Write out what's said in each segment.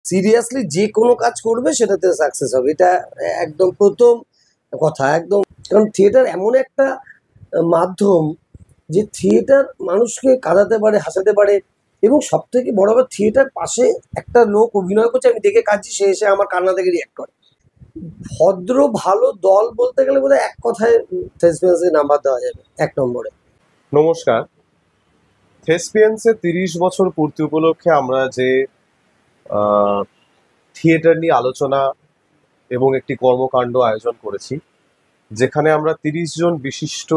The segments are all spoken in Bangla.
সিরিয়াসলি যে কোনো কাজ করবে সেটাতে সাকসেস হবে, এটা একদম প্রথম কথা একদম। কারণ থিয়েটার এমন একটা মাধ্যম যে থিয়েটার মানুষকে কাঁদাতে পারে, হাসাতে পারে, এবং সব থেকে বড় কথা থিয়েটার পাশে একটা লোক অভিনয় করছে, আমি দেখে কাঁদছি, সে এসে আমার কান্না থেকে রিয়াক্ট করে। ভদ্র ভালো দল বলতে গেলে বোধহয় এক কথায় থেসপিয়ান্সে নাম্বার দেওয়া যাবে 1 নম্বরে। নমস্কার। থেসপিয়ান্সের 30 বছর পূর্তি উপলক্ষে আমরা যে থিয়েটার নিয়ে আলোচনা এবং একটি কর্মকাণ্ড আয়োজন করেছি, যেখানে আমরা 30 জন বিশিষ্ট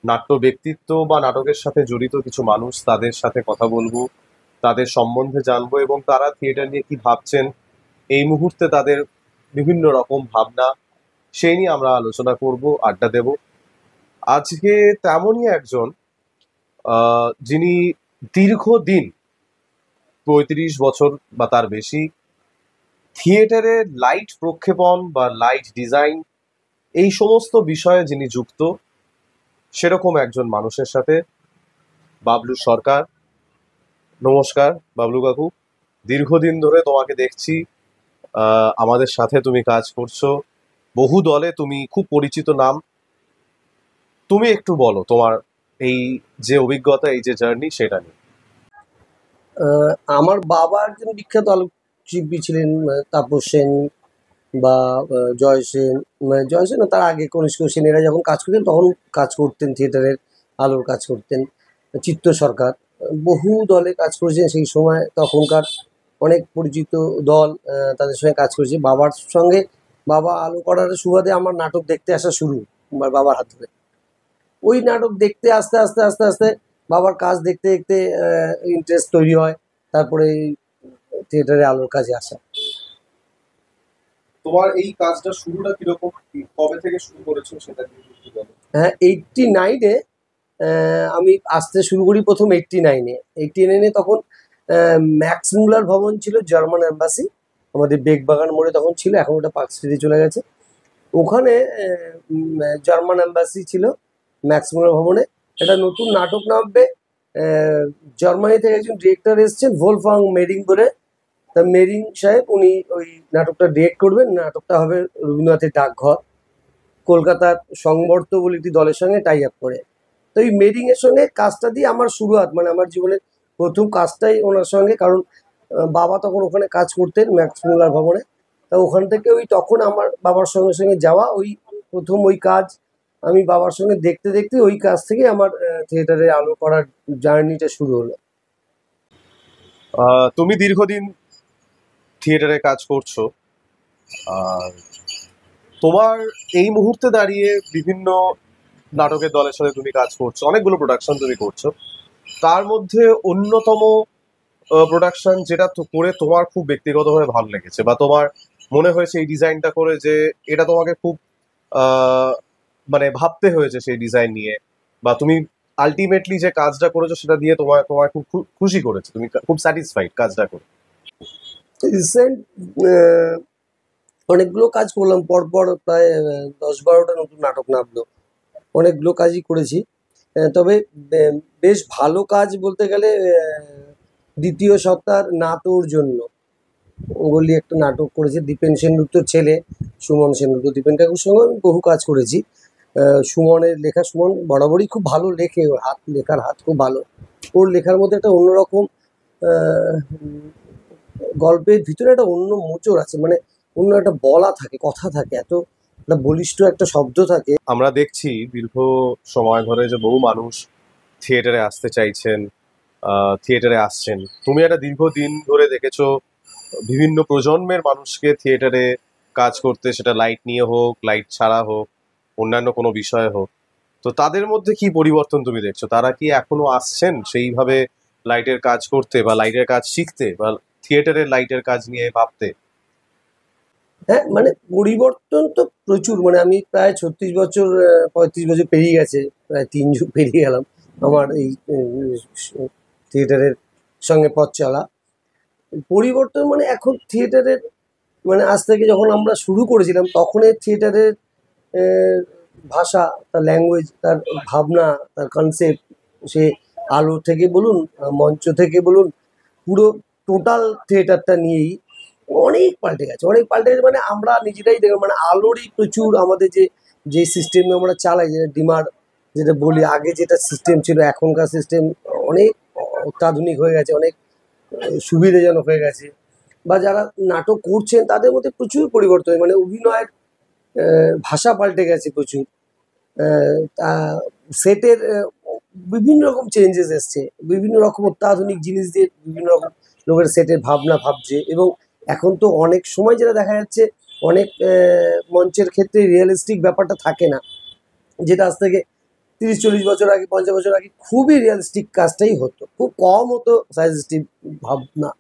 নাট্য ব্যক্তিত্ব বা নাটকের সাথে জড়িত কিছু মানুষ, তাদের সাথে কথা বলবো, তাদের সম্বন্ধে জানবো এবং তারা থিয়েটার নিয়ে কি ভাবছেন, এই মুহূর্তে তাদের বিভিন্ন রকম ভাবনা, সেই নিয়ে আমরা আলোচনা করব, আড্ডা দেব। আজকে তেমনই একজন যিনি দীর্ঘদিন 35 বছর বা তার বেশি থিয়েটারে লাইট প্রক্ষেপণ বা লাইট ডিজাইন এই সমস্ত বিষয়ে যিনি যুক্ত, সেরকম একজন মানুষের সাথে বাবলু সরকার। নমস্কার বাবলু কাকু, দীর্ঘদিন ধরে তোমাকে দেখছি, আমাদের সাথে তুমি কাজ করছো, বহু দলে তুমি খুব পরিচিত নাম। তুমি একটু বলো তোমার এই যে অভিজ্ঞতা, এই যে জার্নি, সেটা নিয়ে। আমার বাবা একজন বিখ্যাত আলোকশিল্পী ছিলেন, তাপস সেন বা জয় সেন, জয় সেন না, তার আগে কনিষ্ক সেন, এরা যখন কাজ করতেন তখন কাজ করতেন, থিয়েটারের আলোর কাজ করতেন। চিত্ত সরকার বহু দলে কাজ করেছেন সেই সময়, তখনকার অনেক পরিচিত দল, তাদের সঙ্গে কাজ করেছি। বাবার সঙ্গে বাবা আলো করার সুবাদে আমার নাটক দেখতে আসা শুরু, আমার বাবার হাত ধরে। ওই নাটক দেখতে আস্তে আস্তে আস্তে আস্তে বাবার কাজ দেখতে দেখতে ইন্টারেস্ট তৈরি হয়, তারপরে থিয়েটারে আলোর কাজে আসা। তোমার এই কাজটা শুরুটা কিরকম, কবে থেকে শুরু করেছো সেটা কি বলো? হ্যাঁ, 89-এ আমি আসতে শুরু করি, প্রথম 89-এ। 89-এ তখন ম্যাক্স মুলার ভবন ছিল, জার্মান অ্যাম্বাসি, আমাদের বেগবাগান মোড়ে তখন ছিল, এখন ওটা পার্ক স্ট্রিটে চলে গেছে। ওখানে জার্মান অ্যাম্বাসি ছিল, ম্যাক্স মুলার ভবনে একটা নতুন নাটক নামবে। জার্মানি থেকে একজন ডিরেক্টর এসছেন, ভোলফাং মেরিং বলে, তা মেরিং সাহেব উনি ওই নাটকটা ডিরেক্ট করবেন। নাটকটা হবে রবীন্দ্রনাথের ডাকঘর, কলকাতার সংবর্ত বলে একটি দলের সঙ্গে টাই আপ করে। তো এই মেরিংয়ের সঙ্গে কাজটা দিয়ে আমার শুরুয়াত, মানে আমার জীবনের প্রথম কাজটাই ওনার সঙ্গে, কারণ বাবা তখন ওখানে কাজ করতেন ম্যাক্স মুলার ভবনে। তা ওখান থেকে ওই তখন আমার বাবার সঙ্গে সঙ্গে যাওয়া, ওই প্রথম ওই কাজ আমি বাবার সঙ্গে দেখতে দেখতে, ওই কাজ থেকে আমার থিয়েটারে আলো করার জার্নিটা শুরু হলো। তুমি দীর্ঘদিন থিয়েটারে কাজ করছো, আর তোমার এই মুহূর্তে দাঁড়িয়ে বিভিন্ন নাটকের দলের সাথে তুমি কাজ করছো, অনেকগুলো প্রোডাকশন তুমি করছো। তার মধ্যে অন্যতম প্রোডাকশন যেটা করে তোমার খুব ব্যক্তিগতভাবে ভালো লেগেছে বা তোমার মনে হয়েছে এই ডিজাইনটা করে যে এটা তোমাকে খুব মানে ভাবতে হয়েছে সেই ডিজাইন নিয়ে, বা তুমি আলটিমেটলি যে কাজটা করেছো সেটা দিয়ে তোমার তোমার খুব খুশি করেছে, তুমি খুব স্যাটিসফাইড কাজটা করে? রিসেন্ট অনেকগুলো কাজ করলাম, পরপর প্রায় 10-12টা নতুন নাটক নামলো, অনেকগুলো কাজই করেছি। তবে বেশ ভালো কাজ বলতে গেলে দ্বিতীয় সপ্তাহের না তোর জন্য বলি একটা নাটক করেছি, দীপেন সেনগুপ্তর ছেলে সুমন সেনগুপ্ত, দীপেন কাকুর সঙ্গে আমি বহু কাজ করেছি। সুমনের লেখা, সুমন বরাবরই খুব ভালো লেখে, ওর লেখার হাত খুব ভালো। ওর লেখার মধ্যে একটা অন্যরকম গল্পের ভিতরে একটা অন্য মোচড় আছে, মানে অন্য একটা বলা থাকে, কথা থাকে, এত একটা বলিষ্ঠ একটা শব্দ থাকে। আমরা দেখছি দীর্ঘ সময় ধরে যে বহু মানুষ থিয়েটারে আসতে চাইছেন, থিয়েটারে আসছেন। তুমি একটা দীর্ঘদিন ধরে দেখেছো বিভিন্ন প্রজন্মের মানুষকে থিয়েটারে কাজ করতে, সেটা লাইট নিয়ে হোক, লাইট ছাড়া হোক, অন্যান্য কোনো বিষয় হোক। তো তাদের মধ্যে কি পরিবর্তন তুমি দেখছো? তারা কি এখনো আসছেন সেইভাবে লাইটের কাজ করতে বা লাইটের কাজ শিখতে বা থিয়েটারের লাইটের কাজ নিয়ে ভাবতে? হ্যাঁ, মানে পরিবর্তন তো প্রচুর, মানে আমি প্রায় 36 বছর, 35 বছর পেরিয়ে গেছে, প্রায় 3 যুগ পেরিয়ে গেলাম আমার এই থিয়েটারের সঙ্গে পথ চলা। পরিবর্তন মানে এখন থিয়েটারের, মানে আজ থেকে যখন আমরা শুরু করেছিলাম তখনের থিয়েটারের ভাষা, তার ল্যাঙ্গুয়েজ, তার ভাবনা, তার কনসেপ্ট, সে আলো থেকে বলুন, মঞ্চ থেকে বলুন, পুরো টোটাল থিয়েটারটা নিয়েই অনেক পাল্টে গেছে, অনেক পাল্টে গেছে। মানে আমরা নিজেরাই দেখলাম, মানে আলোরই প্রচুর আমাদের যে যে সিস্টেমে আমরা চালাই, যেটা ডিমার যেটা বলি, আগে যেটা সিস্টেম ছিল এখনকার সিস্টেম অনেক অত্যাধুনিক হয়ে গেছে, অনেক সুবিধাজনক হয়ে গেছে। বা যারা নাটক করছেন তাদের মধ্যে প্রচুর পরিবর্তন, মানে অভিনয়ের ভাষা পাল্টে গেছে প্রচুর। সেটের বিভিন্ন রকম চেঞ্জেস এসছে, বিভিন্ন রকম অত্যাধুনিক জিনিস দিয়ে বিভিন্ন রকম লোকের সেটের ভাবনা ভাবছে। এবং এখন তো অনেক সময় যেটা দেখা যাচ্ছে, অনেক মঞ্চের ক্ষেত্রে রিয়েলিস্টিক ব্যাপারটা থাকে না, যেটা আজ থেকে 30-40 বছর আগে, 50 বছর আগে খুবই রিয়েলিস্টিক কাজটাই হতো, খুব কম হতো সাজেস্টিভ ভাবনা।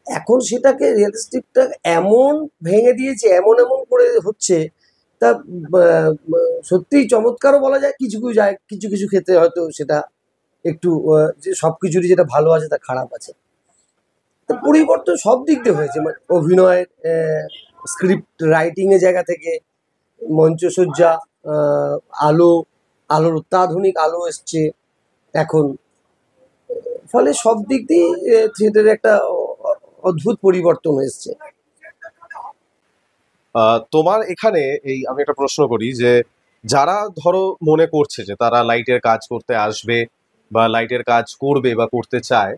এখন সেটাকে রিয়েলিস্টিকটা এমন ভেঙে দিয়েছে, এমন এমন করে হচ্ছে, তা সত্যিই চমৎকারও বলা যায়, কিছু কিছু যায়, কিছু কিছু ক্ষেত্রে হয়তো সেটা একটু যে সব কিছুরই যেটা ভালো আছে তা খারাপ আছে। তো পরিবর্তন সব দিক দিয়ে হয়েছে, মানে অভিনয়ের, স্ক্রিপ্ট রাইটিংয়ের জায়গা থেকে, মঞ্চসজ্জা, আহ, আলো, আলোর অত্যাধুনিক আলো এসছে এখন। ফলে সব দিক দিয়ে থিয়েটারে একটা অদ্ভুত পরিবর্তন এসছে। তোমার এখানে এই আমি একটা প্রশ্ন করি যে যারা ধরো মনে করছে যে তারা লাইটের কাজ করতে আসবে বা লাইটের কাজ করবে বা করতে চায়,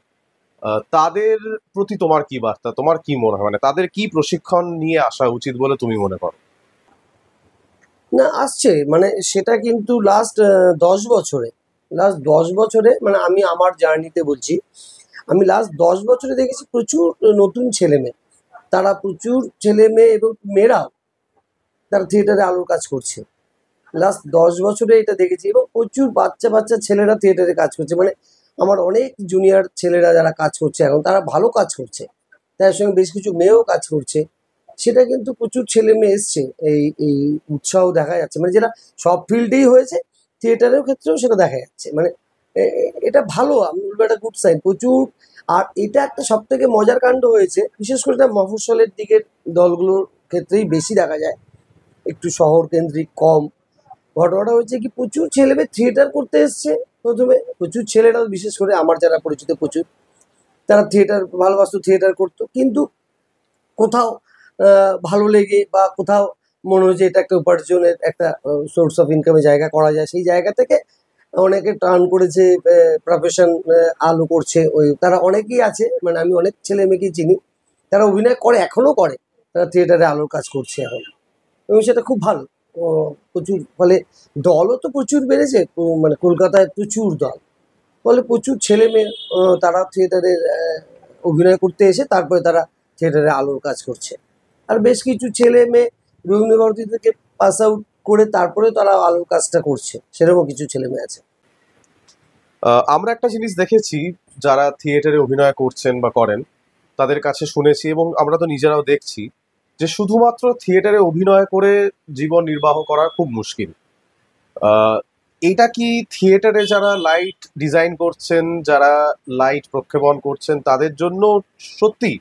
তাদের প্রতি তোমার কি বার্তা, তোমার কি মনে হয়, মানে তাদের কি প্রশিক্ষণ নিয়ে আসা উচিত বলে তুমি মনে করো? না, আসছে, মানে সেটা কিন্তু লাস্ট 10 বছরে, মানে আমি আমার জার্নিতে বলছি, আমি লাস্ট 10 বছরে দেখেছি প্রচুর নতুন ছেলে মেয়ে, তারা প্রচুর ছেলে মেয়ে এবং মেয়েরাও তারা থিয়েটারে আলোর কাজ করছে। লাস্ট 10 বছরে এটা দেখেছি, এবং প্রচুর বাচ্চা বাচ্চা ছেলেরা থিয়েটারে কাজ করছে। মানে আমার অনেক জুনিয়র ছেলেরা যারা কাজ করছে এখন, তারা ভালো কাজ করছে, তার সঙ্গে বেশ কিছু মেয়েও কাজ করছে। সেটা কিন্তু প্রচুর ছেলে মেয়ে এসছে, এই এই উৎসাহ দেখা যাচ্ছে, মানে যেটা সব ফিল্ডেই হয়েছে, থিয়েটারের ক্ষেত্রেও সেটা দেখা যাচ্ছে। মানে এটা ভালো, আমি বলবো এটা গুড সাইন প্রচুর। আর এটা একটা সব থেকে মজার কাণ্ড হয়েছে, বিশেষ করে এটা মফস্বলের দিকের দলগুলোর ক্ষেত্রেই বেশি দেখা যায়, একটু শহর কেন্দ্রিক কম। ঘটনাটা হচ্ছে কি, প্রচুর ছেলেমেয়ে থিয়েটার করতে এসছে প্রথমে, প্রচুর ছেলেরা, বিশেষ করে আমার যারা পরিচিত প্রচুর, তারা থিয়েটার ভালোবাসতো, থিয়েটার করতো, কিন্তু কোথাও ভালো লেগে বা কোথাও মনে হয়েছে এটা একটা উপার্জনের একটা সোর্স অফ ইনকামের জায়গা করা যায়, সেই জায়গা থেকে অনেকে টার্ন করেছে প্রফেশন, আলো করছে। ওই তারা অনেকেই আছে, মানে আমি অনেক ছেলে মেয়েকেই চিনি, তারা অভিনয় করে, এখনো করে, তারা থিয়েটারে আলোর কাজ করছে এখন, এবং সেটা খুব ভালো। প্রচুর, ফলে দলও তো প্রচুর বেড়েছে, মানে কলকাতায় প্রচুর দল, ফলে প্রচুর ছেলে মেয়ে তারা থিয়েটারে অভিনয় করতে এসে তারপরে তারা থিয়েটারে আলোর কাজ করছে। আর বেশ কিছু ছেলে মেয়ে রবীন্দ্র ভারতী থেকে পাস আউট করে তারপরে তারা আলোর কাজটা করছে, সেরকমও কিছু ছেলে মেয়ে আছে। আমরা একটা জিনিস দেখেছি, যারা থিয়েটারে অভিনয় করছেন বা করেন তাদের কাছে শুনেছি এবং আমরা তো নিজেরাও দেখছি যে শুধুমাত্র থিয়েটারে অভিনয় করে জীবন নির্বাহ করা খুব মুশকিল। আহ, এটা কি থিয়েটারে যারা লাইট ডিজাইন করছেন, যারা লাইট প্রক্ষেপণ করছেন তাদের জন্য সত্যি,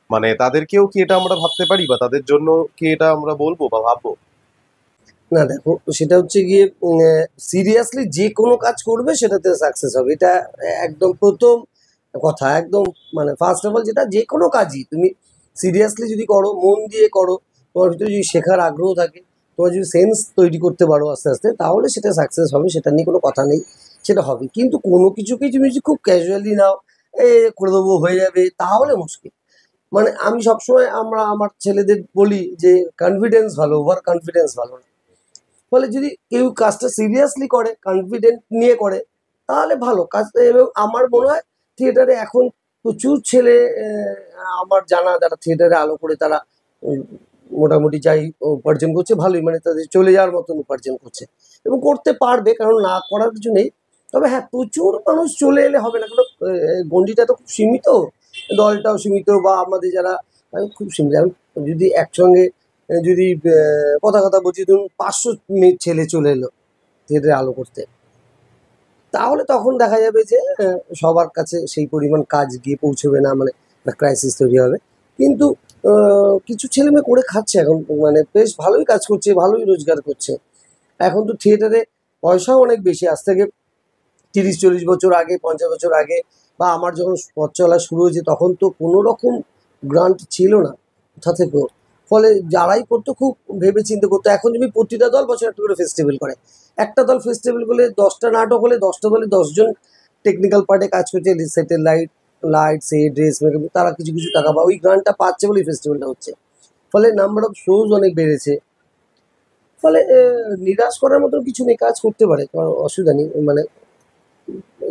মানে তাদেরকেও কি এটা আমরা ভাবতে পারি বা তাদের জন্য কি এটা আমরা বলবো বা ভাববো? না দেখো, সেটা হচ্ছে গিয়ে সিরিয়াসলি যে কোনো কাজ করবে সেটাতে সাকসেস হবে, এটা একদম প্রথম কথা, একদম। মানে ফার্স্ট অফ অল, যেটা যে কোনো কাজই তুমি সিরিয়াসলি যদি করো, মন দিয়ে করো, তোমার ভিতরে যদি শেখার আগ্রহ থাকে, তোমার যদি সেন্স তৈরি করতে পারো আস্তে আস্তে, তাহলে সেটা সাকসেস হবে, সেটা নিয়ে কোনো কথা নেই, সেটা হবে। কিন্তু কোনো কিছুকেই তুমি যদি খুব ক্যাজুয়ালি নাও, এ করে দেবো হয়ে যাবে, তাহলে মুশকিল। মানে আমি সবসময় আমার ছেলেদের বলি যে কনফিডেন্স ভালো, ওভার কনফিডেন্স ভালো না। ফলে যদি কেউ কাজটা সিরিয়াসলি করে, কনফিডেন্ট নিয়ে করে, তাহলে ভালো কাজটা। এবং আমার মনে হয় থিয়েটারে এখন প্রচুর ছেলে আমার জানা, যারা থিয়েটারে আলো করে, তারা উম, মোটামুটি যাই উপার্জন করছে ভালোই, মানে তাদের চলে যাওয়ার মতন উপার্জন করছে, এবং করতে পারবে, কারণ না করার কিছু নেই। তবে হ্যাঁ, প্রচুর মানুষ চলে এলে হবে না, কারণ গণ্ডিটা তো খুব সীমিত, দলটাও সীমিত, বা আমাদের যারা খুব সীমিত। এখন যদি একসঙ্গে যদি কথা কথা বলছি, ধরুন 500 ছেলে চলে এলো থিয়েটারে আলো করতে, তাহলে তখন দেখা যাবে যে সবার কাছে সেই পরিমাণ কাজ গিয়ে পৌঁছবে না, মানে একটা ক্রাইসিস তৈরি হবে। কিন্তু কিছু ছেলে মেয়ে করে খাচ্ছে এখন, মানে বেশ ভালোই কাজ করছে, ভালোই রোজগার করছে। এখন তো থিয়েটারে পয়সাও অনেক বেশি, আজ থেকে 30-40 বছর আগে, 50 বছর আগে, বা আমার যখন পথ চলা শুরু হয়েছে, তখন তো কোনো রকম গ্রান্ট ছিল না। কোথা থেকেও। ফলে যারাই করতো খুব ভেবে চিন্তে করতো। এখন যদি প্রতিটা দল বছর একটা করে ফেস্টিভ্যাল করে, একটা দল ফেস্টিভ্যাল করলে 10টা নাটক হলে 10টা দলে 10জন টেকনিক্যাল পার্টে কাজ করছে, সেটের লাইট সেট ড্রেস মেকআপ, তারা কিছু কিছু টাকা ওই গ্রান্টটা পাচ্ছে বলেই ফেস্টিভ্যালটা হচ্ছে। ফলে নাম্বার অফ শোজ অনেক বেড়েছে। ফলে নিরাশ করার মতো কিছু নেই, কাজ করতে পারে, কোনো অসুবিধা নেই, মানে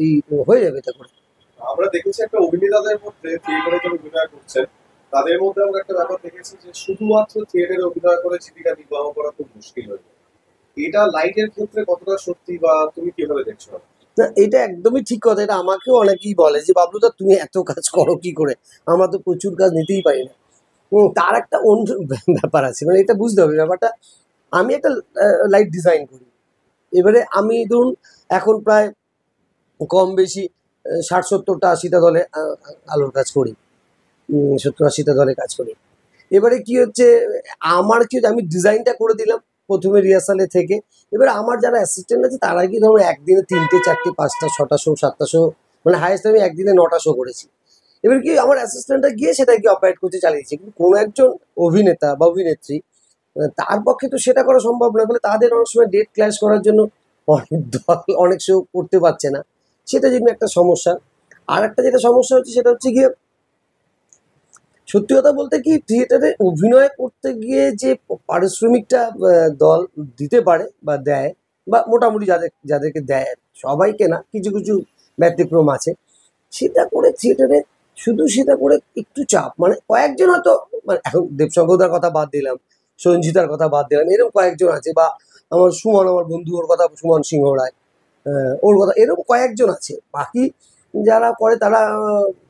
এই হয়ে যাবে এটা করে। আমরা দেখেছি একটা অভিনেতাদের মধ্যে থিয়েটারে যারা অভিনয় করছেন তাদের মধ্যে আমরা একটা ব্যাপার দেখেছি যে শুধুমাত্র থিয়েটারে অভিনয় করে জীবিকা নির্বাহ করা খুব মুশকিল হয়ে যায়। এটা লাইটের ক্ষেত্রে কতটা সত্যি বা তুমি কিভাবে দেখছো? না, এটা একদমই ঠিক কথা। এটা আমাকেও অনেকেই বলে যে বাবলুদা তুমি এত কাজ করো কি করে, আমরা তো প্রচুর কাজ নিতেই পারি না। তার একটা অন্য ব্যাপার আছে, মানে এটা বুঝতে হবে ব্যাপারটা। আমি একটা লাইট ডিজাইন করি, এবারে আমি ধরুন এখন প্রায় কম বেশি 60-70টা 80টা দলে আলোর কাজ করি, 70-80টা দলে কাজ করি। এবারে কি হচ্ছে, আমার কি হচ্ছে, আমি ডিজাইনটা করে দিলাম প্রথমে রিহার্সালে থেকে। এবারে আমার যারা অ্যাসিস্ট্যান্ট আছে তারা কি ধরুন একদিনে 3টে 4টে 5টা 6টা শো 7টা শো, মানে হায়েস্ট আমি একদিনে 9টা শো করেছি। এবার কি আমার অ্যাসিস্ট্যান্টটা গিয়ে সেটাকে অপারেট করতে চালিয়েছে, কিন্তু কোনো একজন অভিনেতা বা অভিনেত্রী তার পক্ষে তো সেটা করা সম্ভব নয়। বলে তাদের অনেক সময় ডেট ক্ল্যাশ করার জন্য অনেক দল অনেক শো করতে পারছে না, সেটা যেমনি একটা সমস্যা। আর একটা যেটা সমস্যা হচ্ছে সেটা হচ্ছে গিয়ে, সত্যি কথা বলতে কি, থিয়েটারে অভিনয় করতে গিয়ে যে পারিশ্রমিকটা দল দিতে পারে বা দেয়, বা মোটামুটি যাদেরকে দেয়, সবাইকে না, কিছু কিছু ব্যতিক্রম আছে, সেটা করে থিয়েটারে শুধু সেটা করে একটু চাপ, মানে কয়েকজন হয়তো, মানে এখন দেবশঙ্করদার কথা বাদ দিলাম, সঞ্জিতার কথা বাদ দিলাম, এরকম কয়েকজন আছে, বা আমার সুমন, আমার বন্ধু, ওর কথা সুমন সিংহ রায়, ওর কথা, এরকম কয়েকজন আছে। বাকি যারা করে তারা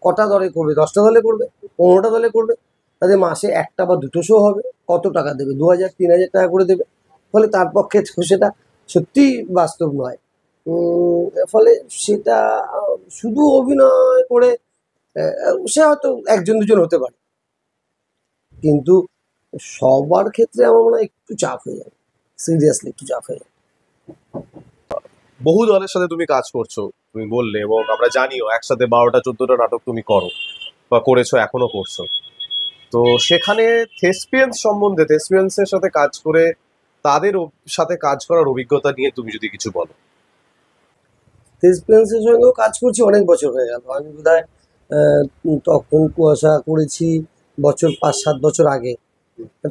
কটা দলে করবে, 10টা দলে করবে, 15টা দলে করবে, তাদের মাসে একটা বা দুটো শো হবে, কত টাকা দেবে, 2000-3000 টাকা করে দেবে। ফলে তার পক্ষে তো সেটা সত্যিই বাস্তব নয়। ফলে সেটা শুধু অভিনয় করে সে হয়তো একজন দুজন হতে পারে, কিন্তু সবার ক্ষেত্রে আমার মনে হয় একটু চাপ হয়ে যাবে, সিরিয়াসলি একটু চাপ হয়ে যাবে। বহু দলের সাথে তুমি কাজ করছো তুমি বললে, এবং আমরা জানিও একসাথে 12টা 14টা নাটক তুমি করো বা করেছো, এখনো করছো। তো সেখানে থেসপিয়ান্সের সাথে কাজ করে তাদের সাথে কাজ করার অভিজ্ঞতা নিয়ে তুমি যদি কিছু বলো। থেসপিয়ান্সের সঙ্গেও কাজ করছি, অনেক বছর হয়ে গেল। আমি বোধহয় তখন কুয়াশা করেছি বছর 5-7 বছর আগে,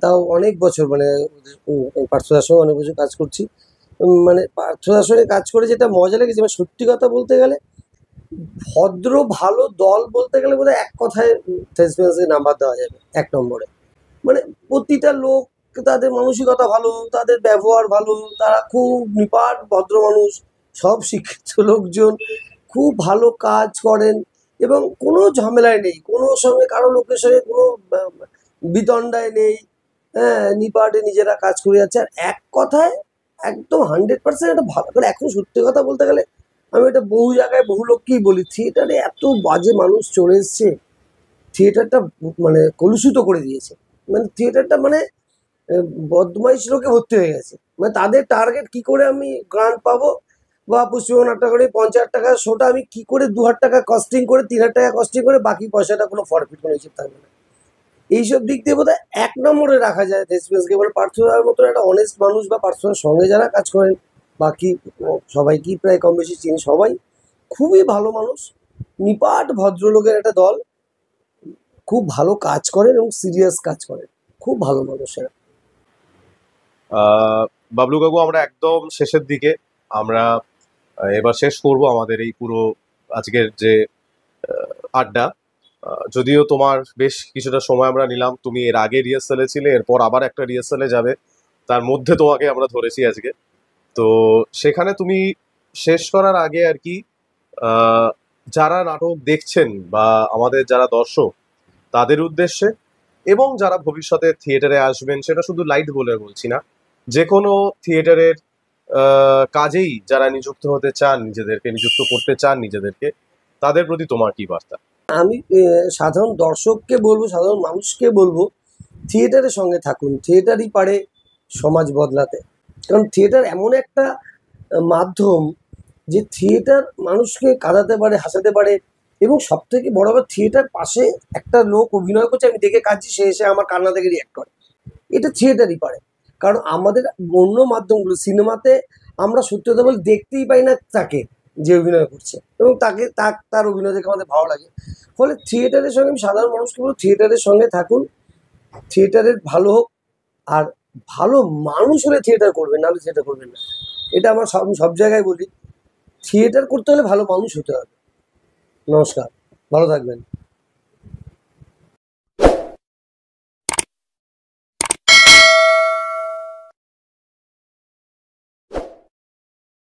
তাও অনেক বছর, মানে পার্থদার সঙ্গে অনেক বছর কাজ করছি। মানে পার্থদার সঙ্গে কাজ করে যেটা মজা লেগেছে, মানে সত্যি কথা বলতে গেলে, ভদ্র ভালো দল বলতে গেলে বোধহয় এক কথায় থেসপিয়ান্সের নাম্বার দেওয়া যাবে 1 নম্বরে। মানে প্রতিটা লোক, তাদের মানসিকতা ভালো, তাদের ব্যবহার ভালো, তারা খুব নিপাট ভদ্র মানুষ, সব শিক্ষিত লোকজন, খুব ভালো কাজ করেন, এবং কোনো ঝামেলায় নেই, কোনো সঙ্গে কারো লোকের সঙ্গে কোনো বিতণ্ডায় নেই। হ্যাঁ, নিপাটে নিজেরা কাজ করে যাচ্ছে। আর এক কথায় একদম 100% একটা ভালো করে, এখন সত্যি কথা বলতে গেলে আমি এটা বহু জায়গায় বহু লোককেই বলি, থিয়েটারে এত বাজে মানুষ চলে এসছে, থিয়েটারটা মানে কলুষিত করে দিয়েছে। মানে থিয়েটারটা মানে বদমাইশ লোকে ভর্তি হয়ে গেছে। মানে তাদের টার্গেট কি করে আমি গ্রান্ট পাবো, বা পশ্চিমবঙ্গ নাট্যকরে 50,000 টাকা শোটা আমি কি করে 2,000 টাকা কস্টিং করে 3,000 টাকা কস্টিং করে বাকি পয়সাটা কোনো ফরফিট কোনো হিসেব থাকবে না। এইসব দিক দিয়ে বোধহয় 1 নম্বরে রাখা যায় থেসপিয়ান্সকে। মানে পার্থদার মতো একটা অনেস্ট মানুষ, বা পার্থদার সঙ্গে যারা কাজ করেন, বাকি সবাইকেই প্রায় কম বেশি চিনি, সবাই খুবই ভালো মানুষ, নিপাট ভদ্রলোকের একটা দল, খুব ভালো কাজ করেন এবং সিরিয়াস কাজ করেন, খুব ভালো মানুষেরা। বাবলু কাকু, আমরা একদম শেষের দিকে, আমরা এবার শেষ করব আমাদের এই পুরো আজকের যে আড্ডা। যদিও তোমার বেশ কিছুটা সময় আমরা নিলাম, তুমি এর আগে রিহার্সালে ছিলে, এরপর আবার একটা রিহার্সালে যাবে, তার মধ্যে তোমাকে আমরা ধরেছি আজকে। তো সেখানে তুমি শেষ করার আগে আর কি, যারা নাটক দেখছেন বা আমাদের যারা দর্শক তাদের উদ্দেশ্যে, এবং যারা ভবিষ্যতে থিয়েটারে আসবেন, সেটা শুধু লাইট বলে বলছি না, যে কোনো থিয়েটারের কাজেই যারা নিযুক্ত হতে চান, নিজেদেরকে নিযুক্ত করতে চান নিজেদেরকে, তাদের প্রতি তোমার কি বার্তা? আমি সাধারণ দর্শককে বলবো, সাধারণ মানুষকে বলবো, থিয়েটারের সঙ্গে থাকুন। থিয়েটারই পারে সমাজ বদলাতে। কারণ থিয়েটার এমন একটা মাধ্যম, যে থিয়েটার মানুষকে কাঁদাতে পারে, হাসাতে পারে, এবং সব থেকে বড় ব্যাপার, থিয়েটার পাশে একটা লোক অভিনয় করছে, আমি দেখে কাঁদছি, সে এসে আমার কান্না থেকে রিয়াক্ট করে। এটা থিয়েটারই পারে। কারণ আমাদের অন্য মাধ্যমগুলো, সিনেমাতে আমরা সত্যি কথা বলে দেখতেই পাই না তাকে যে অভিনয় করছে, এবং তার অভিনয় দেখে আমাদের ভালো লাগে। ফলে থিয়েটারের সঙ্গে আমি সাধারণ মানুষকে বলবো, থিয়েটারের সঙ্গে থাকুন, থিয়েটারের ভালো হোক, আর ভালো মানুষ হলে থিয়েটার করবেন, নাহলে থিয়েটার করবেন না। এটা আমার সব জায়গায় বলি, থিয়েটার করতে হলে ভালো মানুষ হতে হবে। নমস্কার, ভালো থাকবেন।